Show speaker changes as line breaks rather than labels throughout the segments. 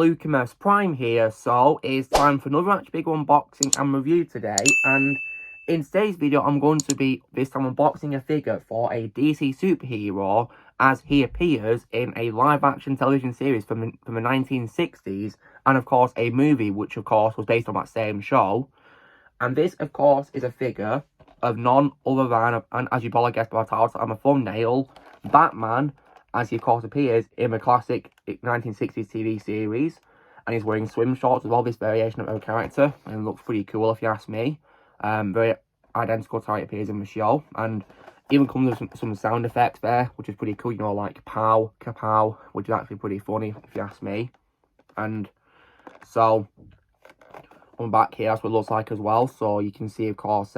Lucamus Prime here, so it's time for another actually big unboxing and review today, and in today's video I'm going to be this time unboxing a figure for a DC superhero as he appears in a live action television series from the 1960s, and of course a movie which of course was based on that same show. And this of course is a figure of none other than, and as you probably guessed by the title and the thumbnail, Batman, as he of course appears in the classic 1960s TV series, and he's wearing swim shorts with all this variation of a character, and looks pretty cool if you ask me. Very identical to how it appears in the show, and even comes with some sound effects there, which is pretty cool, you know, like pow, kapow, which is actually pretty funny if you ask me. And so on the back here, that's what it looks like as well. So you can see, of course,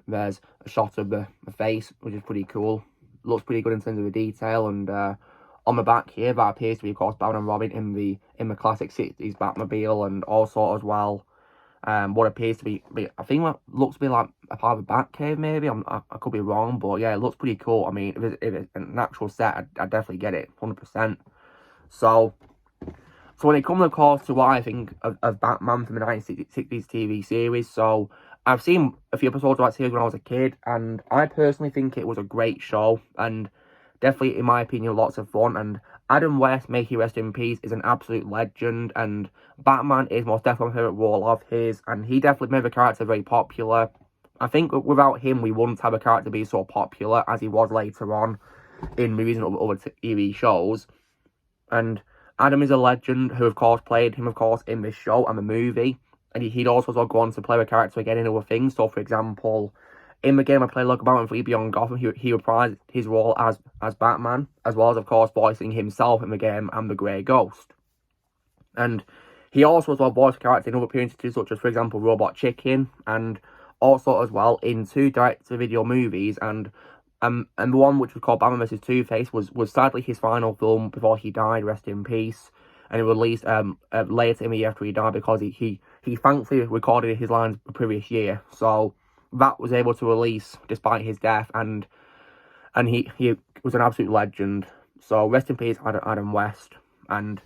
there's a shot of the face, which is pretty cool. Looks pretty good in terms of the detail, and on the back here, that appears to be, of course, Batman and Robin in the classic 60s Batmobile, and also as well, what appears to be I think what looks to be like a part of a Batcave, maybe. I could be wrong, but yeah, it looks pretty cool. I mean, if it's an actual set, I'd definitely get it, 100%. So when it comes, of course, to what I think of Batman from the 1960s TV series, so I've seen a few episodes of that series when I was a kid, and I personally think it was a great show, and definitely, in my opinion, lots of fun. And Adam West, may he rest in peace, is an absolute legend, and Batman is most definitely my favourite role of his, and he definitely made the character very popular. I think without him, we wouldn't have a character be so popular as he was later on in movies and other TV shows. And Adam is a legend who, of course, played him, of course, in this show and the movie. And he'd also go on to play a character again in other things. So, for example, in the game I played Lego Batman 3 Beyond Gotham, he reprised his role as Batman, as well as, of course, voicing himself in the game and the Grey Ghost. And he also voiced a character in other appearances, such as, for example, Robot Chicken, and also as well in 2 direct-to-video movies. And the one which was called Batman vs. Two-Face was sadly his final film before he died, rest in peace. And it was released later in the year after he died, because he thankfully recorded his lines the previous year. So that was able to release despite his death, and he was an absolute legend. So rest in peace, Adam West. And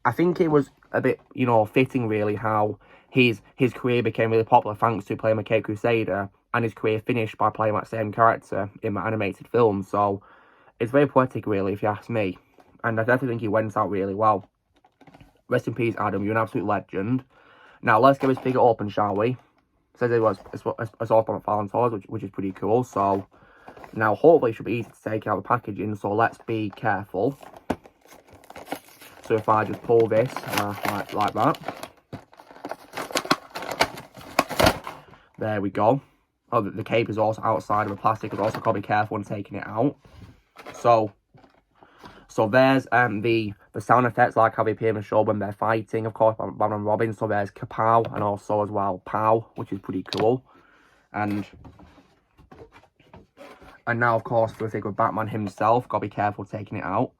I think it was a bit, you know, fitting really how his career became really popular thanks to playing the Caped Crusader, and his career finished by playing that same character in the animated film. So it's very poetic really if you ask me, and I definitely think he went out really well. Rest in peace, Adam, you're an absolute legend. Now, let's get this figure open, shall we? It says it was a soft on Fallen Toys, which is pretty cool. So, now, hopefully it should be easy to take out the packaging, so let's be careful. So, if I just pull this, like that. There we go. Oh, the cape is also outside of the plastic, is also got to be careful when taking it out. So there's the sound effects, like how they appear in the show when they're fighting, of course, Batman and Robin. So there's kapow, and also as well pow, which is pretty cool. And now, of course, for the figure of Batman himself, got to be careful taking it out.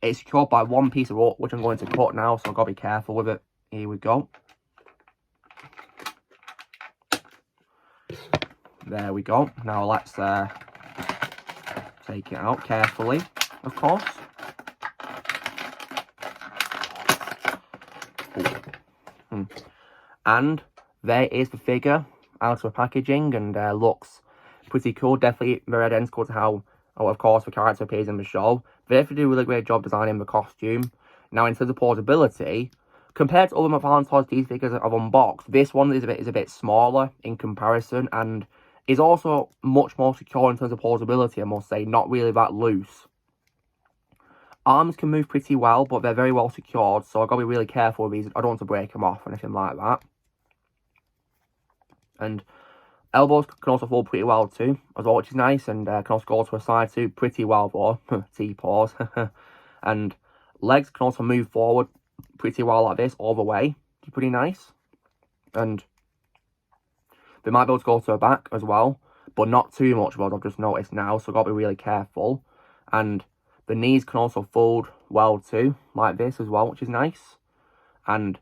It's secured by one piece of rope, which I'm going to cut now, so I've got to be careful with it. Here we go. There we go. Now let's take it out carefully, of course. And there is the figure out of the packaging, and looks pretty cool. Definitely very identical to how, of course, the character appears in the show. They definitely do a really great job designing the costume. Now, in terms of portability, compared to other McFarlane Toys these figures I've unboxed, this one is a bit smaller in comparison, and is also much more secure in terms of portability, I must say. Not really that loose. Arms can move pretty well, but they're very well secured, so I've got to be really careful with these. I don't want to break them off or anything like that. And elbows can also fold pretty well too, as well, which is nice, and can also go to a side too, pretty well though. T-pause. And legs can also move forward pretty well like this, all the way, which is pretty nice. And they might be able to go to the back as well, but not too much, but I've just noticed now, so I've got to be really careful. And the knees can also fold well too, like this as well, which is nice. And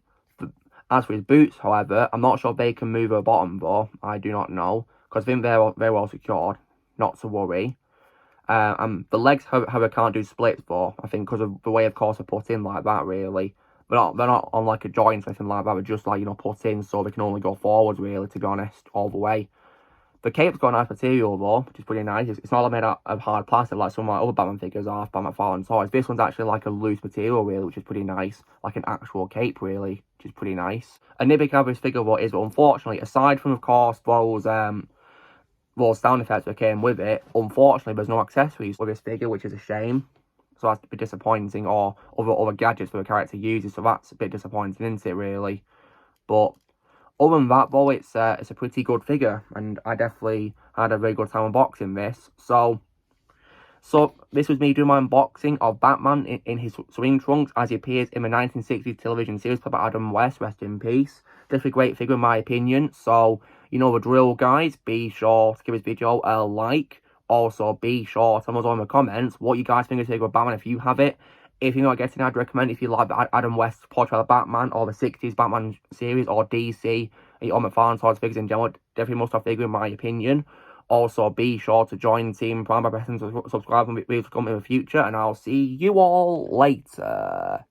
as for his boots, however, I'm not sure if they can move at the bottom though. I do not know, because I think they're very well secured, not to worry. The legs, however, can't do splits though, I think, because of the way, of course, I put in like that, really. they're not on like a joint or anything like that. They're just like, you know, put in so they can only go forwards, really, to be honest, all the way. The cape's got a nice material though, which is pretty nice. It's not made out of hard plastic like some of my other Batman figures are, Batman Fallen Toys. This one's actually like a loose material, really, which is pretty nice. Like an actual cape, really, which is pretty nice. A nitpick of this figure though is, unfortunately, aside from, of course, those sound effects that came with it, unfortunately, there's no accessories with this figure, which is a shame. So that's a bit disappointing, or other gadgets for the character uses, so that's a bit disappointing, isn't it, really? But other than that, though, it's a pretty good figure, and I definitely had a very good time unboxing this. So this was me doing my unboxing of Batman in his swing trunks as he appears in the 1960s television series played by Adam West, rest in peace. Definitely a great figure in my opinion. So, you know the drill, guys. Be sure to give this video a like. Also, be sure to tell us all in the comments what you guys think of this figure of Batman if you have it. If you're not getting it, I'd recommend, if you like Adam West's portrait of Batman, or the 60s Batman series, or DC, or McFarlane Toys figures in general, definitely must-have figure in my opinion. Also, be sure to join Team Prime by pressing subscribe and videos to come in the future, and I'll see you all later.